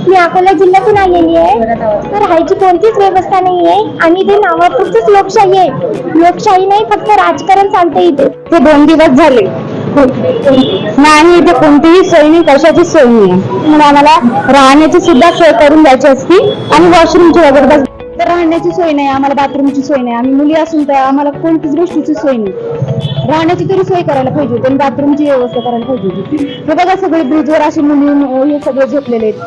मी अकोला जिल्ह्यातून आलेली आहे. तर राहायची कोणतीच व्यवस्था नाही आहे आणि ते नावापुरतीच लोकशाही आहे. लोकशाही नाही, फक्त राजकारण चालतं इथे. ते 2 दिवस झाले नाही, इथे कोणतीही सोय नाही, कशाची सोय नाही. म्हणून आम्हाला राहण्याची सुद्धा सोय करून द्यायची असती आणि वॉशरूमची वगैरे. तर राहण्याची सोय नाही, आम्हाला बाथरूमची सोय नाही. आम्ही मुली असून तर आम्हाला कोणतीच गोष्टीची सोय नाही. राहण्याची तरी सोय करायला पाहिजे होती आणि बाथरूमची व्यवस्था करायला पाहिजे होती. हे बघा, सगळे ब्रिजवर अशी मुली हे सगळे झोपलेले आहेत.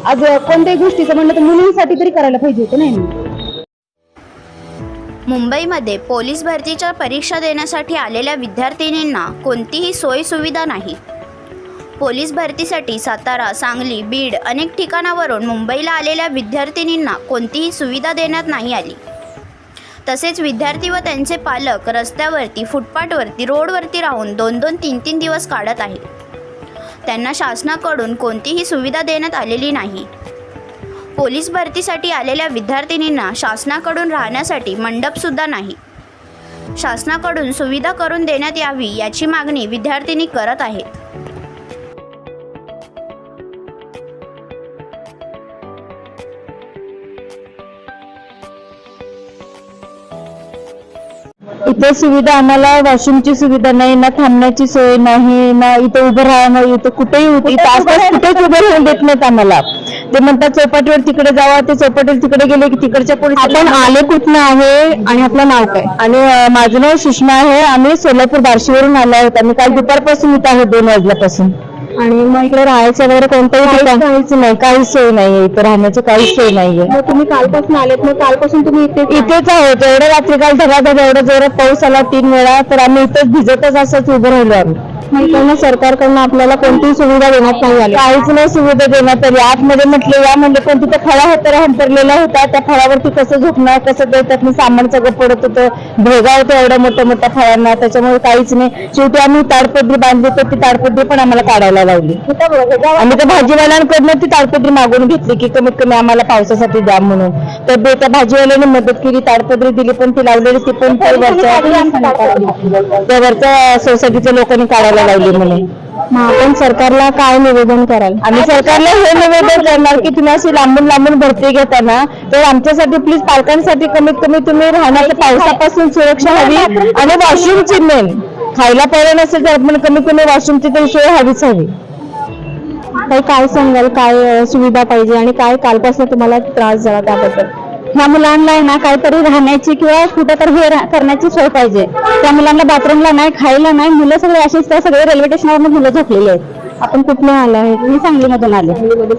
आज कोणत्याही गोष्टीचं म्हणलं तर मुलींसाठी तरी करायला पाहिजे होतं नाही. मुंबईमध्ये पोलीस भरतीच्या परीक्षा देण्यासाठी आलेल्या विद्यार्थिनींना कोणतीही सोयी सुविधा नाही. पोलीस भरतीसाठी सातारा, सांगली, बीड अनेक ठिकाणावरून मुंबईला आलेल्या विद्यार्थिनींना कोणतीही सुविधा देण्यात नाही आली. तसेच विद्यार्थी व त्यांचे पालक रस्त्यावरती, फुटपाथवरती, रोडवरती राहून 2-2, 3-3 दिवस काढत आहेत. त्यांना शासनाकडून कोणतीही सुविधा देण्यात आलेली नाही. पोलीस भरतीसाठी आलेल्या विद्यार्थिनींना शासनाकडून राहण्यासाठी मंडपसुद्धा नाही. शासनाकडून सुविधा करून देण्यात यावी याची मागणी विद्यार्थिनी करत आहेत. इथे सुविधा, आम्हाला वॉशरूमची सुविधा नाही, ना थांबण्याची सोय नाही, ना इथे उभं राहणं, इथं कुठेही तास कुठेच उभं राहून देत नाहीत आम्हाला. ते म्हणतात चौपाटीवर तिकडे जावा, ते चौपाटीवर तिकडे गेले की तिकडच्या पोलीस. आपण आले कुठनं आहे आणि आपलं नाव काय? आणि माझं नाव सुषमा आहे. आम्ही सोलापूर बार्शीवरून आलो आहोत. आम्ही काल दुपारपासून इथं आहोत, 2 वाजल्यापासून. आणि मग इकडे राहायचं वगैरे कोणतंही काहीच नाही, काहीच सोय नाहीये इथे, राहण्याची काहीच सोय नाहीये. मग तुम्ही कालपासून आलेत, मग कालपासून तुम्ही इथेच आहोत. एवढं रात्री काल धबाधब एवढा जोरात पाऊस आला 3 वेळा, तर आम्ही इथेच भिजतच असंच उभं राहिलो आम्ही. इकडनं सरकारकडनं आपल्याला कोणतीही सुविधा देण्यात नाही आली, काहीच नाही सुविधा देण्यात आली. आतमध्ये म्हटले या म्हणजे पण तिथे फळा होता, हंतरलेला होता. त्या फळावरती कसं झोपणार, कसं देतात, सामान सगळं पडत होतं, भेगा होत्या एवढ्या मोठ्या मोठ्या फळांना. त्याच्यामुळे काहीच नाही. शेवटी आम्ही ताडपत्री बांधली, तर ती ताडपत्री पण आम्हाला काढायला लावली. आम्ही त्या भाजीवाल्यांकडनं ती ताडपत्री मागून घेतली की कमीत कमी आम्हाला पावसासाठी द्या म्हणून. तर त्या भाजीवाल्याने मदत केली, ताडपत्री दिली, पण ती लावलेली ती पण वरच्या सोसायटीच्या लोकांनी काढायला लावली म्हणून. आपण सरकारला काय निवेदन कराल? आम्ही सरकारला हे निवेदन करणार की तुम्ही अशी लांबून लांबून भरती घेताना तर आमच्यासाठी प्लीज पालकांसाठी कमीत कमी तुम्ही राहण्याच्या पावसापासून सुरक्षा हवी आणि वॉशरूमची मेन. खायला पाहिजे नसेल तर आपण कमीत कमी वॉशरूमची तरी सोय हवीच हवी. काय सांगाल, काय सुविधा पाहिजे आणि काय कालपासून तुम्हाला त्रास झाला त्याबद्दल? ह्या मुलांना आहे ना काहीतरी राहण्याची किंवा कुठं तर हे करण्याची सोय पाहिजे. त्या मुलांना बाथरूमला नाही, खायला नाही. मुलं सगळे अशीच, त्या सगळे रेल्वे स्टेशनवर मुलं झोपलेले आहेत. आपण कुठून आलो आहे? मी सांगलीमधून आले.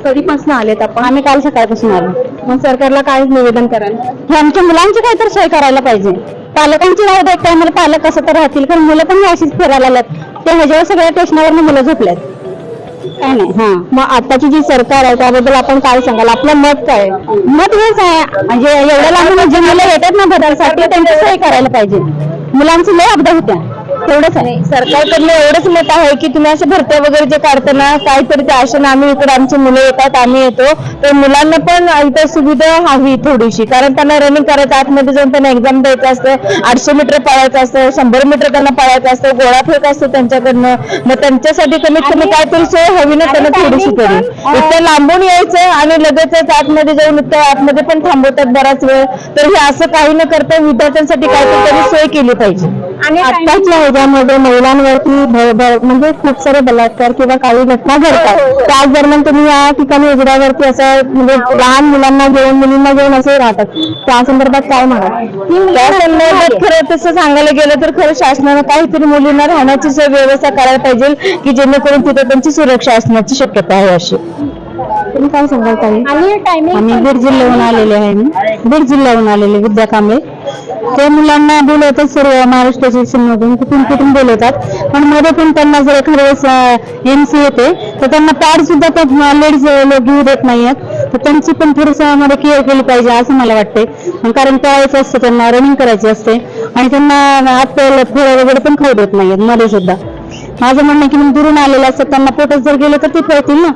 कधीपासून आलेत आपण? आम्ही काल सकाळपासून आलो. मग सरकारला काय निवेदन कराल? हे आमच्या मुलांची काहीतरी सोय करायला पाहिजे. पालकांची राहू द्या, मला पालक कसं तर राहतील, कारण मुलं पण अशीच फिरायला आल्यात. ते ह्याच्यावर सगळ्या स्टेशनावर मुलं झोपल्यात. काय नाही. मग आताची जी सरकार आहे त्याबद्दल आपण काय सांगाल? आपलं मत काय? मत हेच आहे, म्हणजे एवढ्या लांबून जे मुलं येतात ना बदलसाठी त्यांची सोय करायला पाहिजे. मुलांची लय अपघात होत्या, तेवढंच आहे. सरकारकडनं एवढंच मत आहे की तुम्ही असं भरत्या वगैरे जे काढताना काहीतरी त्या आशेने आम्ही इकडे आमची मुलं येतात, आम्ही येतो, तर मुलांना पण इथं सुविधा हवी थोडीशी. कारण त्यांना रनिंग करायचं, आतमध्ये जाऊन त्यांना एक्झाम द्यायचं असतं, 800 मीटर पळायचं असतं, 100 मीटर त्यांना पळायचं असतं, गोळा फेक असतो त्यांच्याकडनं. मग त्यांच्यासाठी कमीत कमी काहीतरी सोय हवी ना त्यांना थोडीशी तरी. इथं लांबून यायचं आणि लगेचच आतमध्ये जाऊन इथं आतमध्ये पण थांबवतात बराच वेळ. तर हे असं काही न करता विद्यार्थ्यांसाठी काहीतरी त्यांनी सोय केली पाहिजे. आणि आताच्या ह्याच्यामध्ये महिलांवरती म्हणजे खूप सारे बलात्कार किंवा काही घटना घडतात. त्याच दरम्यान तुम्ही या ठिकाणी उघड्यावरती असं म्हणजे लहान मुलांना घेऊन, मुलींना घेऊन असे राहतात, त्या संदर्भात काय म्हणा? त्या संदर्भात खरं तसं सांगायला गेलं तर खरं शासनानं काहीतरी मुलींना राहण्याची सोय व्यवस्था करायला पाहिजे की जेणेकरून तिथे त्यांची सुरक्षा असण्याची शक्यता आहे. अशी तुम्ही काय सांगाल? आम्ही बीड जिल्ह्याहून आलेले आहे. बीड जिल्ह्याहून आलेले विद्या कांबळे. ते मुलांना बोलवतात सर्व महाराष्ट्र शिक्षणमधून, कुठून बोलवतात, पण मध्ये पण त्यांना जर एखाद्या वेळेस MC येते तर त्यांना पॅड सुद्धा त्या लेडीज लोक घेऊ देत नाहीयेत. तर त्यांची पण थोडंसं मध्ये केअर केली पाहिजे असं मला वाटते. कारण पळायचं असतं, त्यांना रनिंग करायची असते आणि त्यांना आत फळं वगैरे पण खाऊ देत नाहीयेत मध्ये सुद्धा. माझं म्हणणं की दुरून आलेलं असतं, त्यांना पोटात जर गेलं तर ते पळतील ना.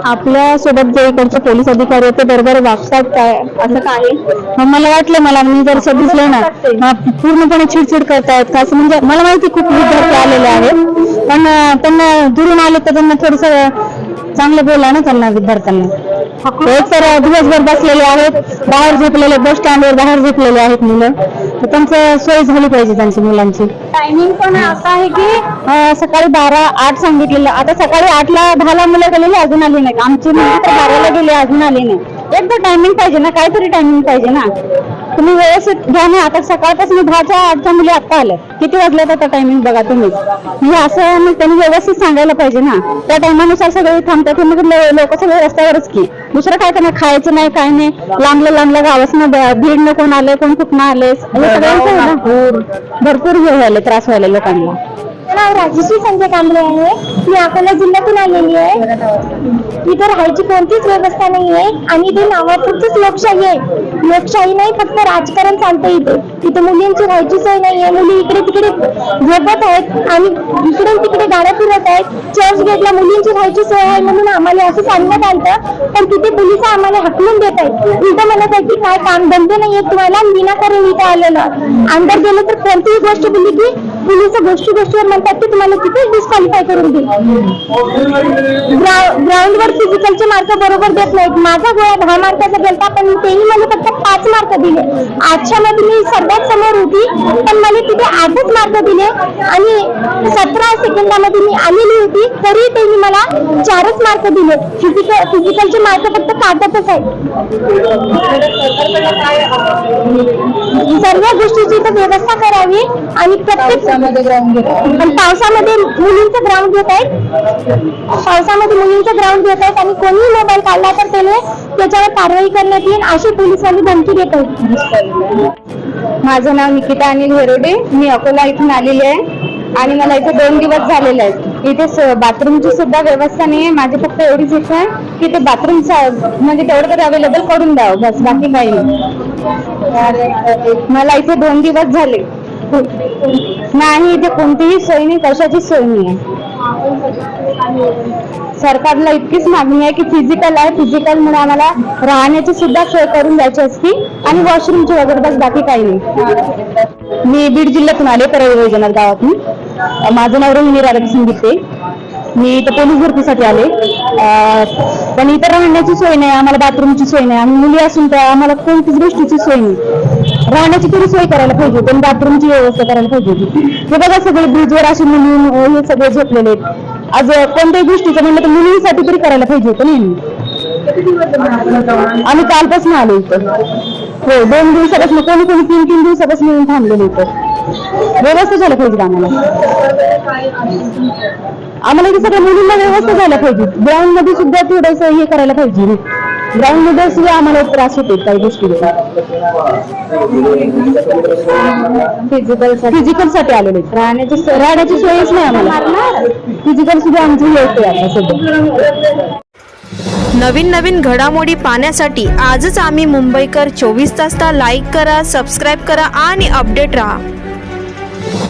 आपल्या सोबत जे इकडचे पोलीस अधिकारी आहेत ते बरोबर वागतात काय असं काय? मग मला वाटलं, मी जर दिसले ना पूर्णपणे चिडचिड करतायत का असं, म्हणजे मला माहिती खूप विद्यार्थी आलेले आहेत, पण त्यांना दुरून आले तर त्यांना थोडस चांगलं बोला ना त्यांना, विद्यार्थ्यांना. एक तर दिवसभर बसलेले आहेत, बाहेर झोपलेले, बस स्टँडवर बाहेर झोपलेले आहेत मुलं. तर त्यांचं सोय झाली पाहिजे त्यांची मुलांची. टायमिंग पण असं आहे की सकाळी 12-8 सांगितलेलं, आता सकाळी 8ला 10ला मुलं गेलेली अजून आली नाहीत. आमची मुलगी तर 12ला गेली अजून आली नाही. एकदा टायमिंग पाहिजे ना, काहीतरी टायमिंग पाहिजे ना. तुम्ही व्यवस्थित घ्या ना. आता सकाळपासून 10च्या 8च्या मुली आता आल्या, किती वाजल्यात आता टायमिंग बघा तुम्ही. म्हणजे असं मग त्यांनी व्यवस्थित सांगायला पाहिजे ना. त्या टायमानुसार सगळे थांबतात, मग लोक सगळे रस्त्यावरच की. दुसरं काय त्यांना खायचं नाही, काय नाही. लांबल्या गावासनं भीड न कोण आले, कोण कुठनं आले, सगळ्यांचं भरपूर हे व्हायला, त्रास व्हायला लोकांना. नाव राजश्री संजय कांबळे आहे. मी अकोला जिल्ह्यातून आलेली आहे. इथे राहायची कोणतीच व्यवस्था नाही आहे आणि इथे नावापुरतीच लोकशाही आहे. लोकशाही नाही, फक्त राजकारण चालतं इथे. इथे मुलींची राहायची सोय नाही आहे. मुली इकडे तिकडे झोपत आहेत आणि इकडे तिकडे गाड्या फिरत आहेत. चर्च गेटला मुलींची राहायची सोय आहे म्हणून आम्हाला असं सांगण्यात आलं, पण तिथे पोलिस आम्हाला हकलून देत आहेत. उलट म्हणत आहेत की काय काम धंदे नाही आहेत तुम्हाला, विनाकारण इथे आलेलं. अंदर गेलं तर कोणतीही गोष्ट बोलली की पोलिस गोष्टीवर म्हणतात की तुम्हाला तिथे डिस्क्वालिफाय करून देईल. ग्राउंडवर फिजिकलचे मार्क बरोबर देत नाहीत. माझा गोळा 10 मार्काचा गेलता, पण तेही मला फक्त 5 मार्क दिले. आजच्या मध्ये मी सर्वात समोर होती, पण मला तिथे 8च मार्क दिले आणि 17 सेकंदामध्ये मी आलेली होती, तरी त्यांनी मला 4च मार्क दिले. फिजिकलचे मार्क फक्त कागदातच आहेत. सर्व गोष्टीची तर व्यवस्था करावी आणि प्रत्येक पावसामध्ये मुलींचं ग्राउंड घेत आहेत. आणि कोणी मोबाईल काढला तर त्याच्यावर कारवाई करण्यात येईल अशी पोलिसांनी धमकी देत आहेत. माझं नाव निकिता अनिल हेरोडे. मी अकोला इथून आलेली आहे आणि मला इथे 2 दिवस झालेले आहेत. इथे बाथरूमची सुद्धा व्यवस्था नाही आहे. माझी फक्त एवढीच इच्छा आहे की ते बाथरूम म्हणजे तेवढं तरी अवेलेबल करून द्यावं, बस, बाकी काही नाही. मला इथे 2 दिवस झाले नाही, इथे कोणतीही सोय नाही, कशाची सोय नाही आहे. सरकारला इतकीच मागणी आहे की फिजिकल आहे, फिजिकलमुळे आम्हाला राहण्याची सुद्धा सोय करून द्यायची असती आणि वॉशरूमची वगैरे, बस, बाकी काही नाही. मी बीड जिल्ह्यातून आले, परळी वैजनाथ गावातून. माझं नाव रोहिणी राधाकृष्ण गीते. मी इथं पोलीस भरतीसाठी आले, पण इथं राहण्याची सोय नाही, आम्हाला बाथरूमची सोय नाही. आम्ही मुली असून तर आम्हाला कोणतीच गोष्टीची सोय नाही. राहण्याची तरी सोय करायला पाहिजे, पण बाथरूमची व्यवस्था करायला पाहिजे. हे बघा, सगळे ब्रिजवर अशी मुली हे सगळे झोपलेले आहेत. आज कोणत्याही गोष्टीचं म्हणलं तर मुलींसाठी तरी करायला पाहिजे होतं नाही. आम्ही कालपासून आलो इथं. हो, 2 दिवसापासून, कोणी 3 दिवसापासून येऊन थांबलेले इथं. व्यवस्था झाल्या पाहिजे आम्हाला इथे सगळ्या मुलींना व्यवस्था झाल्या पाहिजे. ग्राउंड मध्ये सुद्धा थोडंसं हे करायला पाहिजे. ग्राउंड मध्ये सुद्धा आम्हाला त्रास होते काही गोष्टी. फिजिकल साठी आलेले, राहण्याची सोयच नाही आम्हाला. फिजिकल सुद्धा आमची हे होते आता सध्या. नवीन घडामोडी पाहण्यासाठी आजच आम्ही मुंबईकर 24 तासला लाईक करा, सबस्क्राईब करा आणि अपडेट राहा.